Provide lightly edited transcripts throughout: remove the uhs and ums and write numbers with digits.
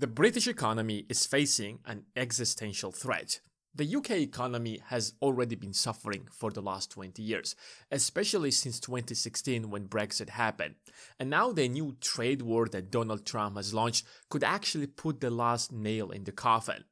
The British economy is facing an existential threat. The UK economy has already been suffering for the last 20 years, especially since 2016 when Brexit happened. And now the new trade war that Donald Trump has launched could actually put the last nail in the coffin.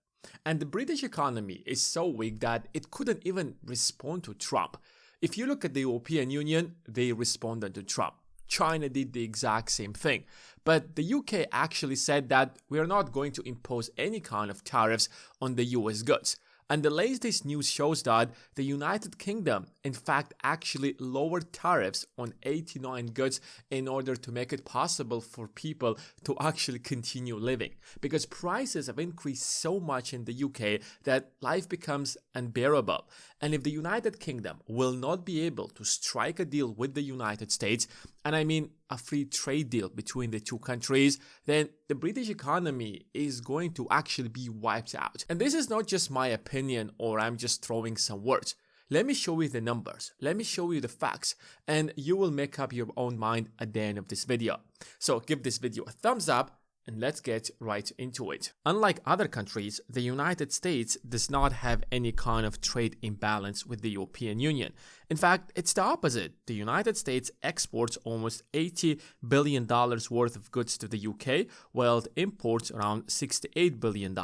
And the British economy is so weak that it couldn't even respond to Trump. If you look at the European Union, they responded to Trump. China did the exact same thing. But the UK actually said that we are not going to impose any kind of tariffs on the US goods. And the latest news shows that the United Kingdom, in fact, actually lowered tariffs on 89 goods in order to make it possible for people to actually continue living. Because prices have increased so much in the UK that life becomes unbearable. And if the United Kingdom will not be able to strike a deal with the United States, and I mean a free trade deal between the two countries, then the British economy is going to actually be wiped out. And this is not just my opinion or I'm just throwing some words. Let me show you the numbers, let me show you the facts, and you will make up your own mind at the end of this video. So give this video a thumbs up and let's get right into it. Unlike other countries, the United States does not have any kind of trade imbalance with the European Union. In fact, it's the opposite. The United States exports almost $80 billion worth of goods to the UK, while it imports around $68 billion.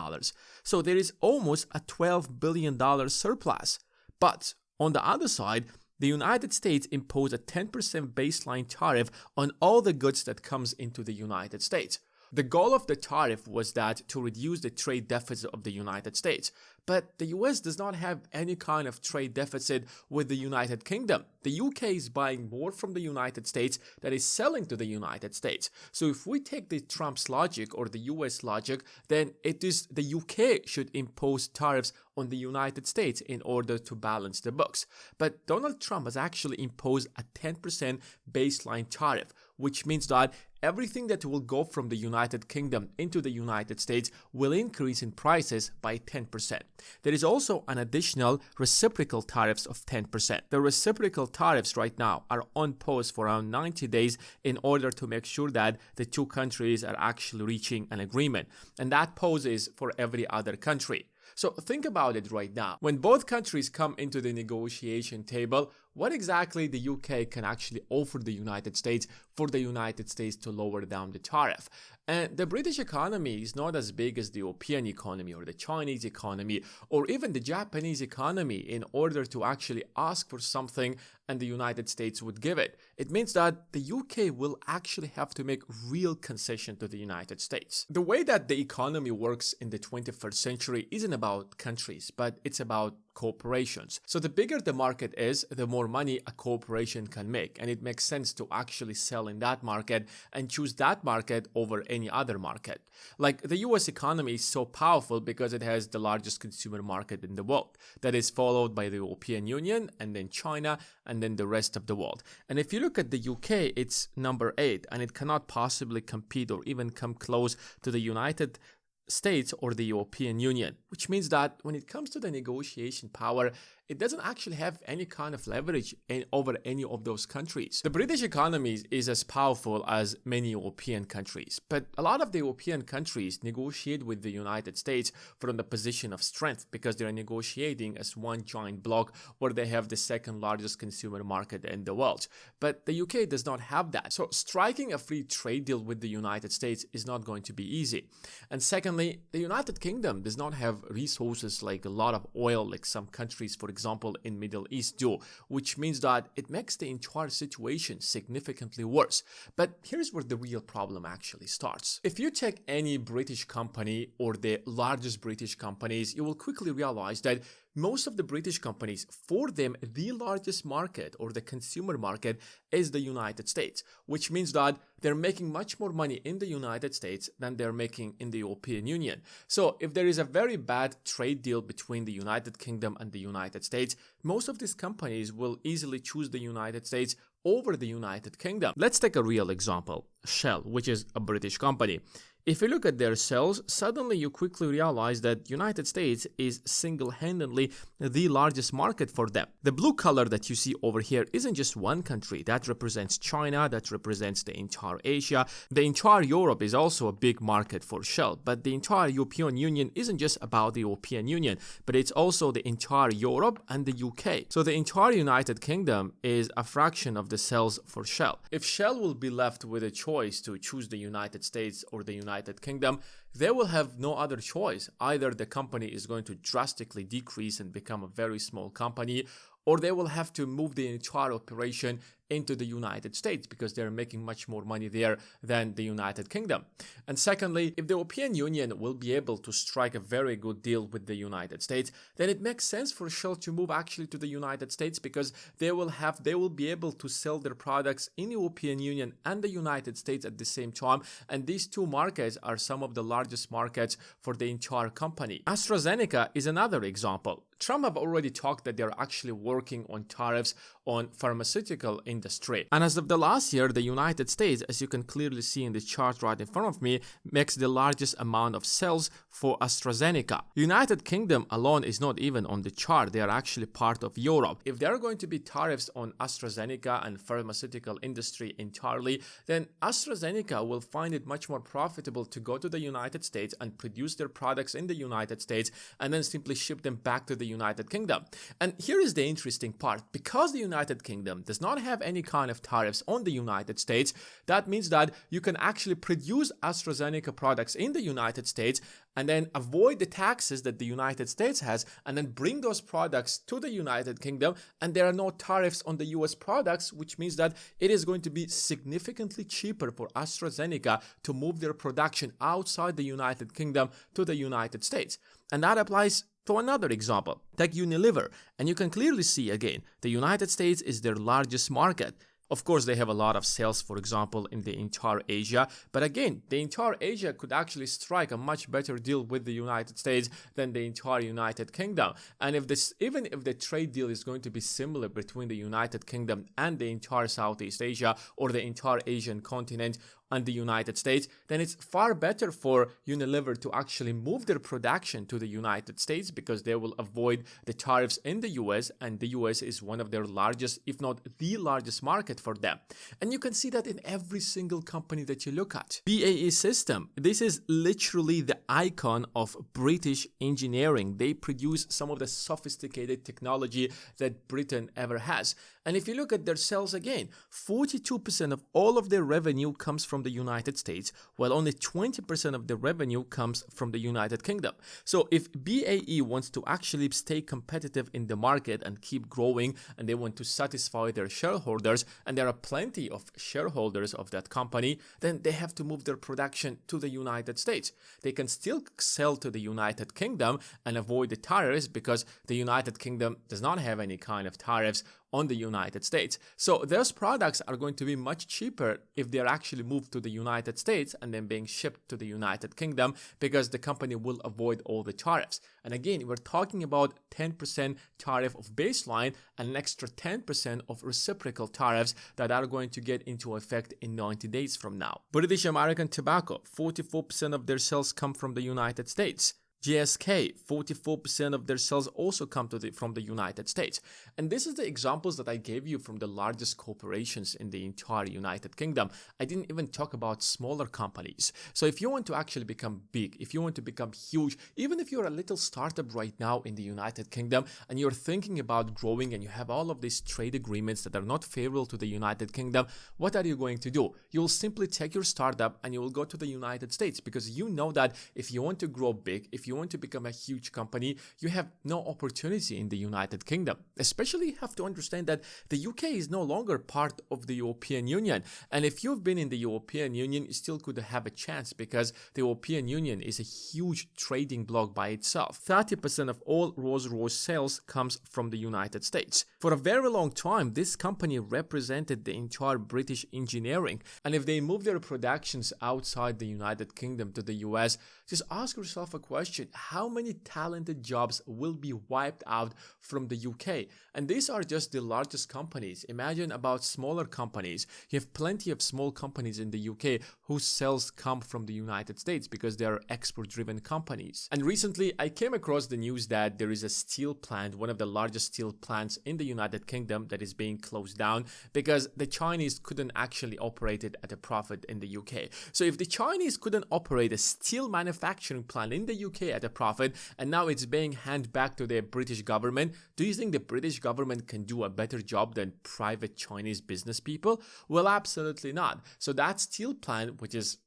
So there is almost a $12 billion surplus. But on the other side, the United States imposed a 10% baseline tariff on all the goods that comes into the United States. The goal of the tariff was that to reduce the trade deficit of the United States. But the US does not have any kind of trade deficit with the United Kingdom. The UK is buying more from the United States that is selling to the United States. So if we take the Trump's logic or the US logic, then it is the UK should impose tariffs on the United States in order to balance the books. But Donald Trump has actually imposed a 10% baseline tariff, which means that everything that will go from the United Kingdom into the United States will increase in prices by 10%. There is also an additional reciprocal tariffs of 10%. The reciprocal tariffs right now are on pause for around 90 days in order to make sure that the two countries are actually reaching an agreement. And that pause is for every other country. So think about it right now. When both countries come into the negotiation table, what exactly the UK can actually offer the United States for the United States to lower down the tariff? And the British economy is not as big as the European economy or the Chinese economy or even the Japanese economy in order to actually ask for something and the United States would give it. It means that the UK will actually have to make real concession to the United States. The way that the economy works in the 21st century isn't about countries, but it's about corporations. So the bigger the market is, the more money a corporation can make, and it makes sense to actually sell in that market and choose that market over any other market. Like the US economy is so powerful because it has the largest consumer market in the world, that is followed by the European Union and then China and then the rest of the world. And if you look at the UK, it's number 8 and it cannot possibly compete or even come close to the United States or the European Union, which means that when it comes to the negotiation power, it doesn't actually have any kind of leverage over any of those countries. The British economy is as powerful as many European countries, but a lot of the European countries negotiate with the United States from the position of strength because they're negotiating as one giant bloc where they have the second largest consumer market in the world. But the UK does not have that. So striking a free trade deal with the United States is not going to be easy. And secondly, the United Kingdom does not have resources like a lot of oil like some countries, for example, in Middle East do, which means that it makes the entire situation significantly worse. But here's where the real problem actually starts. If you take any British company or the largest British companies, you will quickly realize that most of the British companies, for them, the largest market or the consumer market is the United States, which means that they're making much more money in the United States than they're making in the European Union. So if there is a very bad trade deal between the United Kingdom and the United States, most of these companies will easily choose the United States over the United Kingdom. Let's take a real example, Shell, which is a British company. If you look at their sales, suddenly you quickly realize that United States is single-handedly the largest market for them. The blue color that you see over here isn't just one country. That represents China, that represents the entire Asia. The entire Europe is also a big market for Shell, but the entire European Union isn't just about the European Union, but it's also the entire Europe and the UK. So the entire United Kingdom is a fraction of the sales for Shell. If Shell will be left with a choice to choose the United States or the United Kingdom, they will have no other choice. Either the company is going to drastically decrease and become a very small company, or they will have to move the entire operation into the United States because they're making much more money there than the United Kingdom. And secondly, if the European Union will be able to strike a very good deal with the United States, then it makes sense for Shell to move actually to the United States because they will be able to sell their products in the European Union and the United States at the same time. And these two markets are some of the largest markets for the entire company. AstraZeneca is another example. Trump have already talked that they're actually working on tariffs on pharmaceutical industry. And as of the last year, the United States, as you can clearly see in the chart right in front of me, makes the largest amount of sales for AstraZeneca. United Kingdom alone is not even on the chart. They are actually part of Europe. If there are going to be tariffs on AstraZeneca and pharmaceutical industry entirely, then AstraZeneca will find it much more profitable to go to the United States and produce their products in the United States and then simply ship them back to the United Kingdom. And here is the interesting part. Because the United Kingdom does not have any kind of tariffs on the United States, that means that you can actually produce AstraZeneca products in the United States and then avoid the taxes that the United States has and then bring those products to the United Kingdom, and there are no tariffs on the US products, which means that it is going to be significantly cheaper for AstraZeneca to move their production outside the United Kingdom to the United States. And that applies to another example, take Unilever, and you can clearly see again, the United States is their largest market. Of course, they have a lot of sales, for example, in the entire Asia. But again, the entire Asia could actually strike a much better deal with the United States than the entire United Kingdom. And even if the trade deal is going to be similar between the United Kingdom and the entire Southeast Asia or the entire Asian continent and the United States, then it's far better for Unilever to actually move their production to the United States because they will avoid the tariffs in the US, and the US is one of their largest, if not the largest market for them. And you can see that in every single company that you look at. BAE System, this is literally the icon of British engineering. They produce some of the sophisticated technology that Britain ever has. And if you look at their sales again, 42% of all of their revenue comes from the United States, while only 20% of the revenue comes from the United Kingdom. So if BAE wants to actually stay competitive in the market and keep growing, and they want to satisfy their shareholders, and there are plenty of shareholders of that company, then they have to move their production to the United States. They can still sell to the United Kingdom and avoid the tariffs because the United Kingdom does not have any kind of tariffs on the United States. So those products are going to be much cheaper if they're actually moved to the United States and then being shipped to the United Kingdom because the company will avoid all the tariffs. And again, we're talking about 10% tariff of baseline and an extra 10% of reciprocal tariffs that are going to get into effect in 90 days from now. British American Tobacco, 44% of their sales come from the United States. GSK, 44% of their sales also come from the United States. And this is the examples that I gave you from the largest corporations in the entire United Kingdom. I didn't even talk about smaller companies. So if you want to actually become big, if you want to become huge, even if you're a little startup right now in the United Kingdom and you're thinking about growing and you have all of these trade agreements that are not favorable to the United Kingdom, what are you going to do? You'll simply take your startup and you will go to the United States because you know that if you want to grow big, if you want to become a huge company, you have no opportunity in the United Kingdom. Especially you have to understand that the UK is no longer part of the European Union. And if you've been in the European Union, you still could have a chance because the European Union is a huge trading bloc by itself. 30% of all Rolls-Royce sales comes from the United States. For a very long time, this company represented the entire British engineering. And if they move their productions outside the United Kingdom to the US, just ask yourself a question. imagine how many talented jobs will be wiped out from the UK. And these are just the largest companies. Imagine about smaller companies. You have plenty of small companies in the UK whose sales come from the United States because they are export-driven companies. And recently, I came across the news that there is a steel plant, one of the largest steel plants in the United Kingdom, that is being closed down because the Chinese couldn't actually operate it at a profit in the UK. So if the Chinese couldn't operate a steel manufacturing plant in the UK at a profit, and now it's being handed back to the British government, do you think the British government can do a better job than private Chinese business people? Well, absolutely not. So that steel plant, which is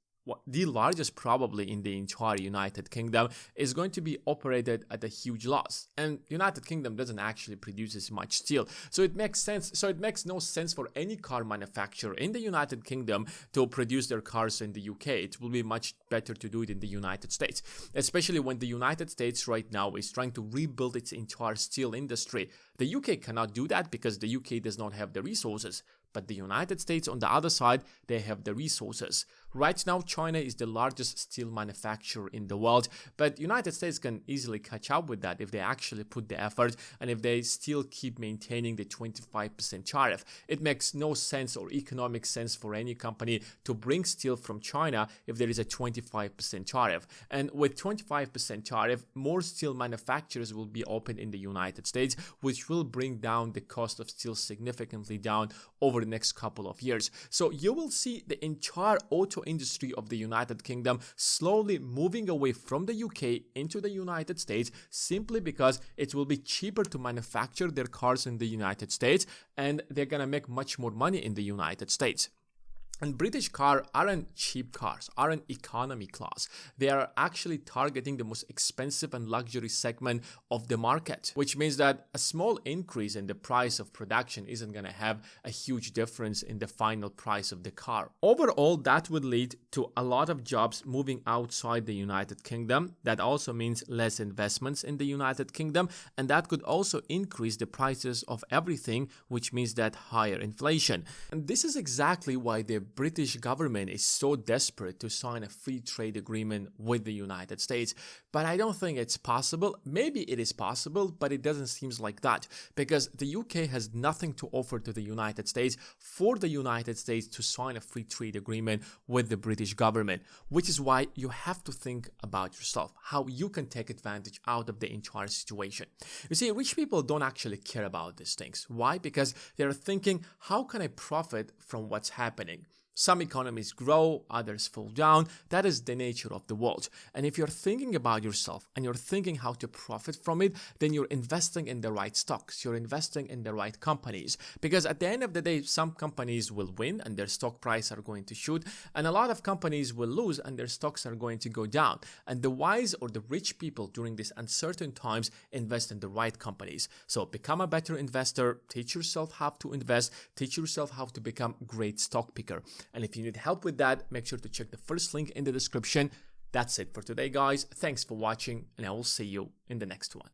the largest probably in the entire United Kingdom, is going to be operated at a huge loss. And United Kingdom doesn't actually produce as much steel. So it makes sense. So it makes no sense for any car manufacturer in the United Kingdom to produce their cars in the UK. It will be much better to do it in the United States, especially when the United States right now is trying to rebuild its entire steel industry. The UK cannot do that because the UK does not have the resources. But the United States, on the other side, they have the resources. Right now, China is the largest steel manufacturer in the world, but United States can easily catch up with that if they actually put the effort and if they still keep maintaining the 25% tariff. It makes no sense or economic sense for any company to bring steel from China if there is a 25% tariff. And with 25% tariff, more steel manufacturers will be open in the United States, which will bring down the cost of steel significantly down over the next couple of years. So you will see the entire auto industry of the United Kingdom slowly moving away from the UK into the United States, simply because it will be cheaper to manufacture their cars in the United States, and they're gonna make much more money in the United States. And British cars aren't cheap cars, aren't economy class. They are actually targeting the most expensive and luxury segment of the market, which means that a small increase in the price of production isn't going to have a huge difference in the final price of the car. Overall, that would lead to a lot of jobs moving outside the United Kingdom. That also means less investments in the United Kingdom, and that could also increase the prices of everything, which means that higher inflation. And this is exactly why the British government is so desperate to sign a free trade agreement with the United States. But I don't think it's possible. Maybe it is possible, but it doesn't seem like that, because the UK has nothing to offer to the United States for the United States to sign a free trade agreement with the British government, which is why you have to think about yourself, how you can take advantage out of the entire situation. You see, rich people don't actually care about these things. Why? Because they're thinking, how can I profit from what's happening? Some economies grow, others fall down. That is the nature of the world. And if you're thinking about yourself and you're thinking how to profit from it, then you're investing in the right stocks. You're investing in the right companies. Because at the end of the day, some companies will win and their stock price are going to shoot. And a lot of companies will lose and their stocks are going to go down. And the wise or the rich people during these uncertain times invest in the right companies. So become a better investor. Teach yourself how to invest. Teach yourself how to become a great stock picker. And if you need help with that, make sure to check the first link in the description. That's it for today, guys. Thanks for watching, and I will see you in the next one.